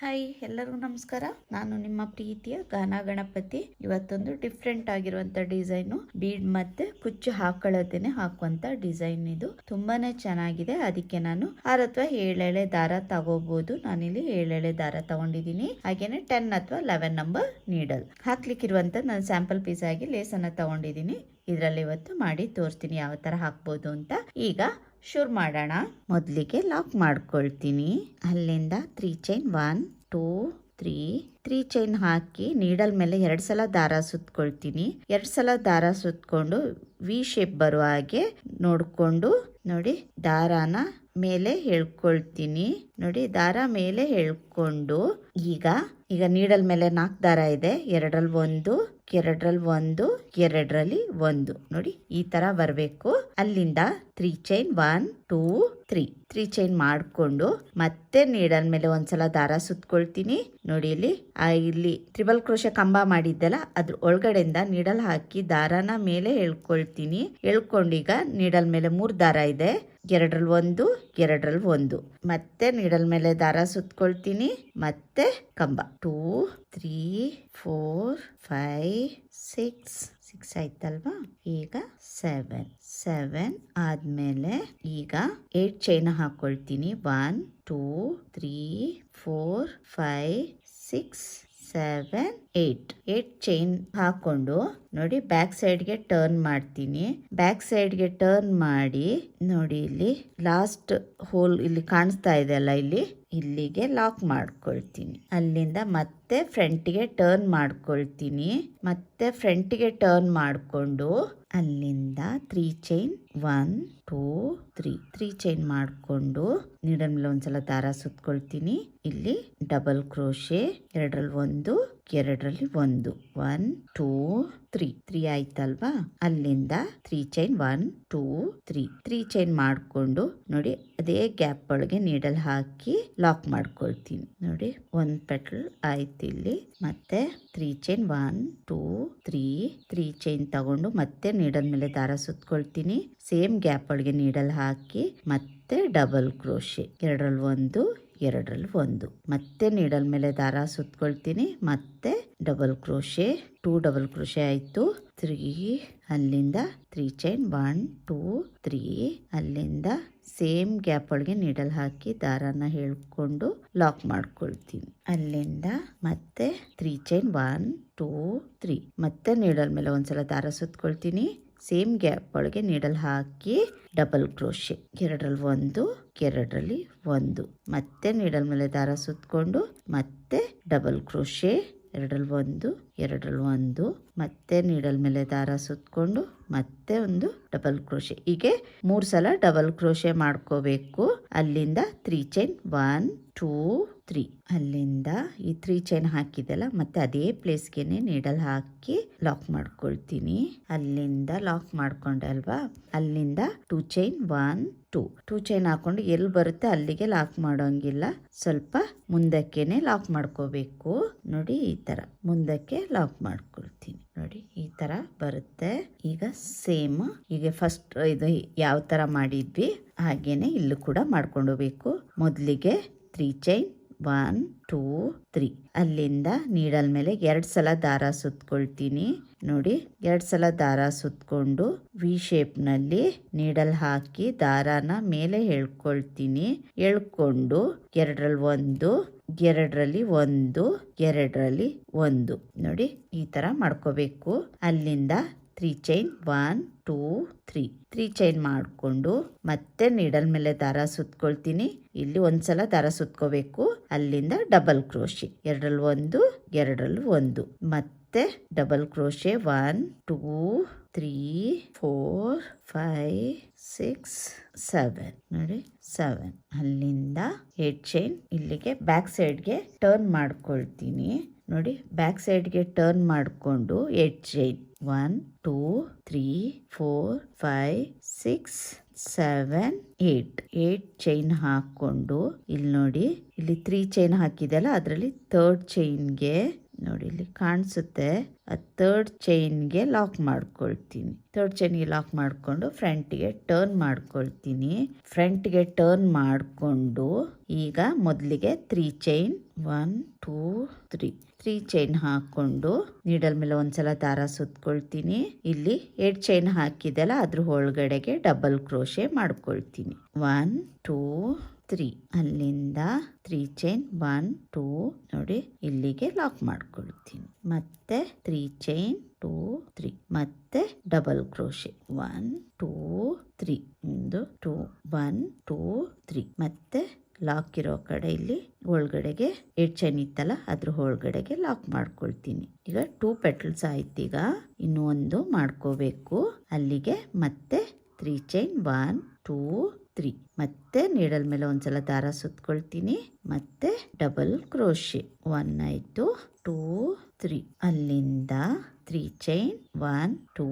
Hi, ಎಲ್ಲರಿಗೂ ನಮಸ್ಕಾರ. ನಾನು ನಿಮ್ಮ ಪ್ರೀತಿಯ ಗಾನ ಗಣಪತಿ. ಇವತ್ತೊಂದು ಡಿಫ್ರೆಂಟ್ ಆಗಿರುವಂತ ಡಿಸೈನು, ಬೀಡ್ ಮತ್ತೆ ಕುಚ್ಚು ಹಾಕೊಳ್ಳದೇನೆ ಹಾಕುವಂತ ಡಿಸೈನ್. ಇದು ತುಂಬಾನೇ ಚೆನ್ನಾಗಿದೆ. ಅದಕ್ಕೆ ನಾನು 6 ಅಥವಾ 7 ಎಳೆ ದಾರ ತಗೋಬಹುದು. ನಾನಿಲ್ಲಿ 7 ಎಳೆ ದಾರ ತಗೊಂಡಿದ್ದೀನಿ. ಹಾಗೇನೆ 10 ಅಥವಾ 11 ನಂಬರ್ ನೀಡಲ್ ಹಾಕ್ಲಿಕ್ಕಿರುವಂತ ನಾನು ಸ್ಯಾಂಪಲ್ ಪೀಸ್ ಆಗಿ ಲೇಸನ್ನ ತಗೊಂಡಿದ್ದೀನಿ. ಇದರಲ್ಲಿ ಇವತ್ತು ಮಾಡಿ ತೋರಿಸ್ತೀನಿ ಯಾವ ತರ ಹಾಕ್ಬೋದು ಅಂತ. ಈಗ ಶುರು ಮಾಡೋಣ. ಮೊದಲಿಗೆ ಲಾಕ್ ಮಾಡ್ಕೊಳ್ತೀನಿ. ಅಲ್ಲಿಂದ 3 ಚೈನ್ 1 2 3 ಚೈನ್ ಹಾಕಿ ನೀಡಲ್ ಮೇಲೆ 2 ಸಲ ದಾರ ಸುತ್ಕೊಳ್ತೀನಿ. 2 ಸಲ ದಾರ ಸುತ್ಕೊಂಡು ವಿ ಶೇಪ್ ಬರುವ ಹಾಗೆ ನೋಡ್ಕೊಂಡು ನೋಡಿ ದಾರಾನ ಮೇಲೆ ಎಳ್ಕೊಳ್ತೀನಿ. ನೋಡಿ ದಾರ ಮೇಲೆ ಎಳ್ಕೊಂಡು ಈಗ ನೀಡಲ್ ಮೇಲೆ 4 ದಾರ ಇದೆ. 2ರಲ್ಲಿ 1 2ರಲ್ಲಿ 1 2ರಲ್ಲಿ 1 ನೋಡಿ ಈ ತರ ಬರಬೇಕು. ಅಲ್ಲಿಂದ 3 ಚೈನ್ 1 2 3 ಚೈನ್ ಮಾಡ್ಕೊಂಡು ಮತ್ತೆ ನೀಡಲ್ ಮೇಲೆ ಒಂದ್ಸಲ ದಾರ ಸುತ್ಕೊಳ್ತೀನಿ. ನೋಡಿ ಇಲ್ಲಿ ಟ್ರಿಬಲ್ ಕ್ರೋಶೆ ಕಂಬ ಮಾಡಿದ್ದಲ್ಲ, ಅದ್ರ ಒಳಗಡೆಯಿಂದ ನೀಡಲ್ ಹಾಕಿ ದಾರಾನ ಮೇಲೆ ಎಳ್ಕೊಳ್ತೀನಿ. ಎಳ್ಕೊಂಡೀಗ ನೀಡಲ್ ಮೇಲೆ 3 ದಾರ ಇದೆ. 2ರಲ್ಲಿ 1 2ರಲ್ಲಿ 1 ಮತ್ತೆ ನೀಡಲ್ ಮೇಲೆ ದಾರ ಸುತ್ಕೊಳ್ತೀನಿ. ಮತ್ತೆ ಕಂಬ 2 3 4 5 6 ಆಯ್ತಲ್ವಾ. ಈಗ 7 ಆದ್ಮೇಲೆ ಈಗ 8 ಚೈನ್ ಹಾಕೊಳ್ತೀನಿ. 1 2 3 4 5 6 7 8 ಚೈನ್ ಹಾಕೊಂಡು ನೋಡಿ ಬ್ಯಾಕ್ ಸೈಡ್ಗೆ ಟರ್ನ್ ಮಾಡ್ತೀನಿ. ಬ್ಯಾಕ್ ಸೈಡ್ಗೆ ಟರ್ನ್ ಮಾಡಿ ನೋಡಿ ಇಲ್ಲಿ ಲಾಸ್ಟ್ ಹೋಲ್ ಇಲ್ಲಿ ಕಾಣಿಸ್ತಾ ಇದೆ ಅಲ್ಲ, ಇಲ್ಲಿಗೆ ಲಾಕ್ ಮಾಡ್ಕೊಳ್ತೀನಿ. ಅಲ್ಲಿಂದ ಮತ್ತೆ ಫ್ರಂಟ್ಗೆ ಟರ್ನ್ ಮಾಡ್ಕೊಳ್ತೀನಿ. ಮತ್ತೆ ಫ್ರಂಟ್ಗೆ ಟರ್ನ್ ಮಾಡಿಕೊಂಡು ಅಲ್ಲಿಂದ 3 ಚೈನ್ 1 2 3 ಚೈನ್ ಮಾಡಿಕೊಂಡು ನೀಡಲ್ ಮೇಲೆ ಒಂದ್ಸಲ ದಾರ ಸುತ್ಕೊಳ್ತೀನಿ. ಇಲ್ಲಿ ಡಬಲ್ ಕ್ರೋಶೆ 2ರಲ್ಲಿ 1 2ರಲ್ಲಿ 1 1 2 3 ಆಯ್ತಲ್ವಾ. ಅಲ್ಲಿಂದ 3 ಚೈನ್ 1 2 3 ಚೈನ್ ಮಾಡ್ಕೊಂಡು ನೋಡಿ ಅದೇ ಗ್ಯಾಪ್ ಒಳಗೆ ನೀಡಲ್ ಹಾಕಿ ಲಾಕ್ ಮಾಡ್ಕೊಳ್ತೀನಿ. ನೋಡಿ 1 ಪೆಟಲ್ ಆಯ್ತು ಇಲ್ಲಿ. ಮತ್ತೆ 3 ಚೈನ್ 1 2 3 ಚೈನ್ ತಗೊಂಡು ಮತ್ತೆ ನೀಡಲ್ ಮೇಲೆ ದಾರ ಸುತ್ಕೊಳ್ತೀನಿ. ಸೇಮ್ ಗ್ಯಾಪ್ ಒಳಗೆ ನೀಡಲ್ ಹಾಕಿ ಮತ್ತೆ ಡಬಲ್ ಕ್ರೋಶೆ 2ರಲ್ಲಿ 1 2ರಲ್ಲಿ 1 ಮತ್ತೆ ನೀಡಲ್ ಮೇಲೆ ದಾರ ಸುತ್ಕೊಳ್ತೀನಿ. ಮತ್ತೆ ಡಬಲ್ ಕ್ರೋಶೆ 2 ಡಬಲ್ ಕ್ರೋಶೆ ಆಯ್ತು. 3 ಅಲ್ಲಿಂದ 3 ಚೈನ್ 1 2 3 ಅಲ್ಲಿಂದ ಸೇಮ್ ಗ್ಯಾಪ್ ಒಳಗೆ ನೀಡಲ್ ಹಾಕಿ ದಾರಾನ ಹೇಳ್ಕೊಂಡು ಲಾಕ್ ಮಾಡ್ಕೊಳ್ತೀನಿ. ಅಲ್ಲಿಂದ ಮತ್ತೆ 3 ಚೈನ್ 1 2 3 ಮತ್ತೆ ನೀಡಲ್ ಮೇಲೆ ಒಂದ್ಸಲ ದಾರ ಸುತ್ಕೊಳ್ತೀನಿ. ಸೇಮ್ ಗ್ಯಾಪ್ ಒಳಗೆ ನೀಡಲ್ ಹಾಕಿ ಡಬಲ್ ಕ್ರೋಶೆ 2ರಲ್ಲಿ 1 2ರಲ್ಲಿ 1 ಮತ್ತೆ ನೀಡಲ್ ಮೇಲೆ ದಾರ ಸುತ್ಕೊಂಡು ಮತ್ತೆ ಡಬಲ್ ಕ್ರೋಶೆ 2ರಲ್ಲಿ 1 2ರಲ್ಲಿ 1 ಮತ್ತೆ ನೀಡಲ್ ಮೇಲೆ ದಾರ ಸುತ್ಕೊಂಡು ಮತ್ತೆ ಒಂದು ಡಬಲ್ ಕ್ರೋಶೆ. ಹೀಗೆ 3 ಸಲ ಡಬಲ್ ಕ್ರೋಶೆ ಮಾಡ್ಕೋಬೇಕು. ಅಲ್ಲಿಂದ 3 ಚೈನ್ 1 2 3 ಅಲ್ಲಿಂದ ಈ 3 ಚೈನ್ ಹಾಕಿದೆಲ್ಲ ಮತ್ತೆ ಅದೇ ಪ್ಲೇಸ್ಗೆನೆ ನೀಡಲ್ ಹಾಕಿ ಲಾಕ್ ಮಾಡ್ಕೊಳ್ತೀನಿ. ಅಲ್ಲಿಂದ ಲಾಕ್ ಮಾಡ್ಕೊಂಡೆ ಅಲ್ವಾ, ಅಲ್ಲಿಂದ 2 ಚೈನ್ 1 2 ಚೈನ್ ಹಾಕೊಂಡು ಎಲ್ಲಿ ಬರುತ್ತೆ ಅಲ್ಲಿಗೆ ಲಾಕ್ ಮಾಡೋಂಗಿಲ್ಲ, ಸ್ವಲ್ಪ ಮುಂದಕ್ಕೆನೆ ಲಾಕ್ ಮಾಡ್ಕೋಬೇಕು. ನೋಡಿ ಈ ತರ ಮುಂದಕ್ಕೆ ಲಾಕ್ ಮಾಡ್ಕೊಳ್ತೀನಿ. ನೋಡಿ ಈ ತರ ಬರುತ್ತೆ. ಈಗ ಸೇಮ್ ಈಗ ಫಸ್ಟ್ ಇದು ಯಾವ ತರ ಮಾಡಿದ್ವಿ ಹಾಗೇನೆ ಇಲ್ಲೂ ಕೂಡ ಮಾಡ್ಕೊಂಡು ಹೋಗ್ಬೇಕು. ಮೊದಲಿಗೆ 3 ಚೈನ್ 1 2 3 ಅಲ್ಲಿಂದ ನೀಡಲ್ ಮೇಲೆ 2 ಸಲ ದಾರ ಸುತ್ಕೊಳ್ತೀನಿ. ನೋಡಿ 2 ಸಲ ದಾರ ಸುತ್ಕೊಂಡು ವಿ ಶೇಪ್ ನಲ್ಲಿ ನೀಡಲ್ ಹಾಕಿ ದಾರಾನ ಮೇಲೆ ಎಳ್ಕೊಳ್ತೀನಿ. ಎಳ್ಕೊಂಡು 2ರಲ್ಲಿ 1 2ರಲ್ಲಿ 1 2ರಲ್ಲಿ 1 ನೋಡಿ ಈ ತರ ಮಾಡ್ಕೋಬೇಕು. ಅಲ್ಲಿಂದ 3 ಚೈನ್ 1 2 3 ಚೈನ್ ಮಾಡಿಕೊಂಡು ಮತ್ತೆ ನೀಡಲ್ ಮೇಲೆ ದಾರ ಸುತ್ಕೊಳ್ತೀನಿ. ಇಲ್ಲಿ ಒಂದ್ಸಲ ದಾರ ಸುತ್ಕೋಬೇಕು. ಅಲ್ಲಿಂದ ಡಬಲ್ ಕ್ರೋಶೆ 2ರಲ್ಲಿ 1 2ರಲ್ಲಿ 1 ಮತ್ತೆ ಡಬಲ್ ಕ್ರೋಶೆ 1 2 3 4 5 6 7 ನೋಡಿ 7 ಅಲ್ಲಿಂದ 8 ಚೈನ್ ಇಲ್ಲಿಗೆ ಬ್ಯಾಕ್ ಸೈಡ್ಗೆ ಟರ್ನ್ ಮಾಡ್ಕೊಳ್ತೀನಿ. ನೋಡಿ ಬ್ಯಾಕ್ ಸೈಡ್ಗೆ ಟರ್ನ್ ಮಾಡಿಕೊಂಡು 8 ಚೈನ್ 1 2 3 4 5 6 7 8 ಚೈನ್ ಹಾಕೊಂಡು ಇಲ್ಲಿ ನೋಡಿ ಇಲ್ಲಿ 3 ಚೈನ್ ಹಾಕಿದೆಲ್ಲ ಅದರಲ್ಲಿ 3rd ಚೈನ್ಗೆ ನೋಡಿ ಇಲ್ಲಿ ಕಾಣಿಸುತ್ತೆ. ಥರ್ಡ್ ಚೈನ್ಗೆ ಲಾಕ್ ಮಾಡ್ಕೊಳ್ತೀನಿ. ಥರ್ಡ್ ಚೈನ್ಗೆ ಲಾಕ್ ಮಾಡಿಕೊಂಡು ಫ್ರಂಟ್ಗೆ ಟರ್ನ್ ಮಾಡ್ಕೊಳ್ತೀನಿ. ಫ್ರಂಟ್ಗೆ ಟರ್ನ್ ಮಾಡಿಕೊಂಡು ಈಗ ಮೊದಲಿಗೆ 3 ಚೈನ್ 1 2 3 ಚೈನ್ ಹಾಕೊಂಡು ನೀಡಲ್ ಮೇಲೆ ಒಂದ್ಸಲ ದಾರ ಸುತ್ಕೊಳ್ತೀನಿ. ಇಲ್ಲಿ 8 ಚೈನ್ ಹಾಕಿದೆಲ್ಲ ಅದ್ರ ಒಳಗಡೆಗೆ ಡಬಲ್ ಕ್ರೋಶೆ ಮಾಡ್ಕೊಳ್ತೀನಿ. 1 2 3 ಅಲ್ಲಿಂದ 3 ಚೈನ್ 1 2 ನೋಡಿ ಇಲ್ಲಿಗೆ ಲಾಕ್ ಮಾಡ್ಕೊಳ್ತೀನಿ. ಮತ್ತೆ 3 ಚೈನ್ 2 3 ಮತ್ತೆ ಡಬಲ್ ಕ್ರೋಶೆ 1 2 3 2 1 2 3 ಮತ್ತೆ ಲಾಕ್ ಇರೋ ಕಡೆ ಇಲ್ಲಿ ಒಳಗಡೆಗೆ 8 ಚೈನ್ ಇತ್ತಲ್ಲ ಅದ್ರ ಒಳಗಡೆಗೆ ಲಾಕ್ ಮಾಡ್ಕೊಳ್ತೀನಿ. ಈಗ 2 ಪೆಟಲ್ಸ್ ಆಯ್ತು. ಈಗ ಇನ್ನು ಒಂದು ಮಾಡ್ಕೋಬೇಕು. ಅಲ್ಲಿಗೆ ಮತ್ತೆ 3 ಚೈನ್ 1 2 3 ಮತ್ತೆ ನೀಡಲ್ ಮೇಲೆ ಒಂದ್ಸಲ ದಾರ ಸುತ್ಕೊಳ್ತೀನಿ. ಮತ್ತೆ ಡಬಲ್ ಕ್ರೋಶೆ 1 ಆಯ್ತು 2 3 ಅಲ್ಲಿಂದ 3 ಚೈನ್ 1 2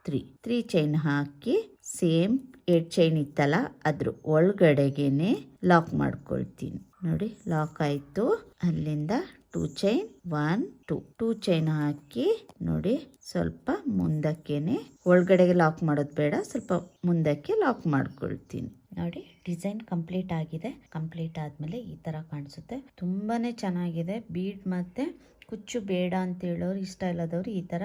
3 ಚೈನ್ ಹಾಕಿ ಸೇಮ್ 8 ಚೈನ್ ಇತ್ತಲ್ಲ ಅದ್ರ ಒಳಗಡೆಗೆನೆ ಲಾಕ್ ಮಾಡ್ಕೊಳ್ತೀನಿ. ನೋಡಿ ಲಾಕ್ ಆಯ್ತು. ಅಲ್ಲಿಂದ 2 ಚೈನ್ 1 2 ಚೈನ್ ಹಾಕಿ ನೋಡಿ ಸ್ವಲ್ಪ ಮುಂದಕ್ಕೆನೆ, ಒಳಗಡೆಗೆ ಲಾಕ್ ಮಾಡೋದು ಬೇಡ, ಸ್ವಲ್ಪ ಮುಂದಕ್ಕೆ ಲಾಕ್ ಮಾಡ್ಕೊಳ್ತೀನಿ. ನೋಡಿ ಡಿಸೈನ್ ಕಂಪ್ಲೀಟ್ ಆಗಿದೆ. ಕಂಪ್ಲೀಟ್ ಆದಮೇಲೆ ಈ ಥರ ಕಾಣಿಸುತ್ತೆ. ತುಂಬಾ ಚೆನ್ನಾಗಿದೆ. ಬೀಡ್ ಮತ್ತು ಕುಚ್ಚು ಬೇಡ ಅಂತ ಹೇಳೋರು, ಇಷ್ಟ ಇಲ್ಲದವರು ಈ ಥರ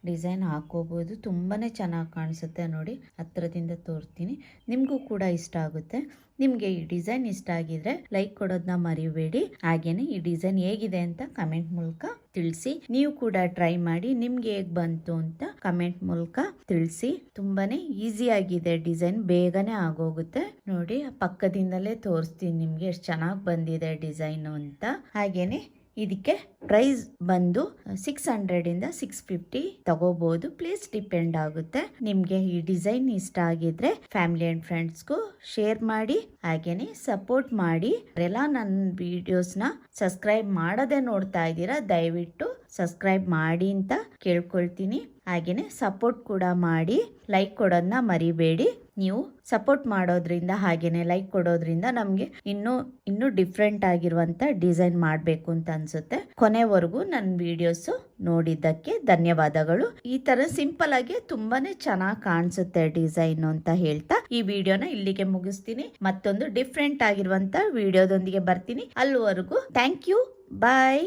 ಡಿಸೈನ್ ಹಾಕೋಬೋದು. ತುಂಬಾ ಚೆನ್ನಾಗಿ ಕಾಣಿಸುತ್ತೆ. ನೋಡಿ ಹತ್ರದಿಂದ ತೋರಿಸ್ತೀನಿ, ನಿಮಗೂ ಕೂಡ ಇಷ್ಟ ಆಗುತ್ತೆ. ನಿಮಗೆ ಈ ಡಿಸೈನ್ ಇಷ್ಟ ಆಗಿದ್ರೆ ಲೈಕ್ ಕೊಡೋದನ್ನ ಮರಿಬೇಡಿ. ಹಾಗೇನೆ ಈ ಡಿಸೈನ್ ಹೇಗಿದೆ ಅಂತ ಕಮೆಂಟ್ ಮೂಲಕ ತಿಳಿಸಿ. ನೀವು ಕೂಡ ಟ್ರೈ ಮಾಡಿ ನಿಮ್ಗೆ ಹೇಗೆ ಬಂತು ಅಂತ ಕಮೆಂಟ್ ಮೂಲಕ ತಿಳಿಸಿ. ತುಂಬಾನೇ ಈಸಿ ಆಗಿದೆ ಡಿಸೈನ್, ಬೇಗನೆ ಆಗೋಗುತ್ತೆ. ನೋಡಿ ಪಕ್ಕದಿಂದಲೇ ತೋರಿಸ್ತೀನಿ ನಿಮ್ಗೆ ಎಷ್ಟು ಚೆನ್ನಾಗಿ ಬಂದಿದೆ ಡಿಸೈನು ಅಂತ. ಹಾಗೇನೆ ಇದಕ್ಕೆ ಪ್ರೈಸ್ ಬಂದು 600 ಇಂದ 650 ತಗೋಬಹುದು. ಪ್ಲೇಸ್ ಡಿಪೆಂಡ್ ಆಗುತ್ತೆ. ನಿಮ್ಗೆ ಈ ಡಿಸೈನ್ ಇಷ್ಟ ಆಗಿದ್ರೆ ಫ್ಯಾಮಿಲಿ ಅಂಡ್ ಫ್ರೆಂಡ್ಸ್ಗೂ ಶೇರ್ ಮಾಡಿ, ಹಾಗೇನೆ ಸಪೋರ್ಟ್ ಮಾಡಿ. ಎಲ್ಲ ನನ್ನ ವಿಡಿಯೋಸ್ನ ಸಬ್ಸ್ಕ್ರೈಬ್ ಮಾಡದೆ ನೋಡ್ತಾ ಇದ್ದೀರಾ, ದಯವಿಟ್ಟು ಸಬ್ಸ್ಕ್ರೈಬ್ ಮಾಡಿ ಅಂತ ಕೇಳ್ಕೊಳ್ತೀನಿ. ಹಾಗೇನೆ ಸಪೋರ್ಟ್ ಕೂಡ ಮಾಡಿ, ಲೈಕ್ ಕೊಡೋದನ್ನ ಮರಿಬೇಡಿ. ನೀವು ಸಪೋರ್ಟ್ ಮಾಡೋದ್ರಿಂದ ಹಾಗೇನೆ ಲೈಕ್ ಕೊಡೋದ್ರಿಂದ ನಮಗೆ ಇನ್ನೂ ಡಿಫ್ರೆಂಟ್ ಆಗಿರುವಂತ ಡಿಸೈನ್ ಮಾಡಬೇಕು ಅಂತ ಅನ್ಸುತ್ತೆ. ಕೊನೆವರೆಗೂ ನನ್ನ ವಿಡಿಯೋಸ್ ನೋಡಿದ್ದಕ್ಕೆ ಧನ್ಯವಾದಗಳು. ಈ ತರ ಸಿಂಪಲ್ ಆಗಿ ತುಂಬಾನೇ ಚೆನ್ನಾಗಿ ಕಾಣಿಸುತ್ತೆ ಡಿಸೈನ್ ಅಂತ ಹೇಳ್ತಾ ಈ ವಿಡಿಯೋನ ಇಲ್ಲಿಗೆ ಮುಗಿಸ್ತೀನಿ. ಮತ್ತೊಂದು ಡಿಫ್ರೆಂಟ್ ಆಗಿರುವಂತ ವಿಡಿಯೋದೊಂದಿಗೆ ಬರ್ತೀನಿ. ಅಲ್ಲಿವರೆಗೂ ಥ್ಯಾಂಕ್ ಯು, ಬಾಯ್.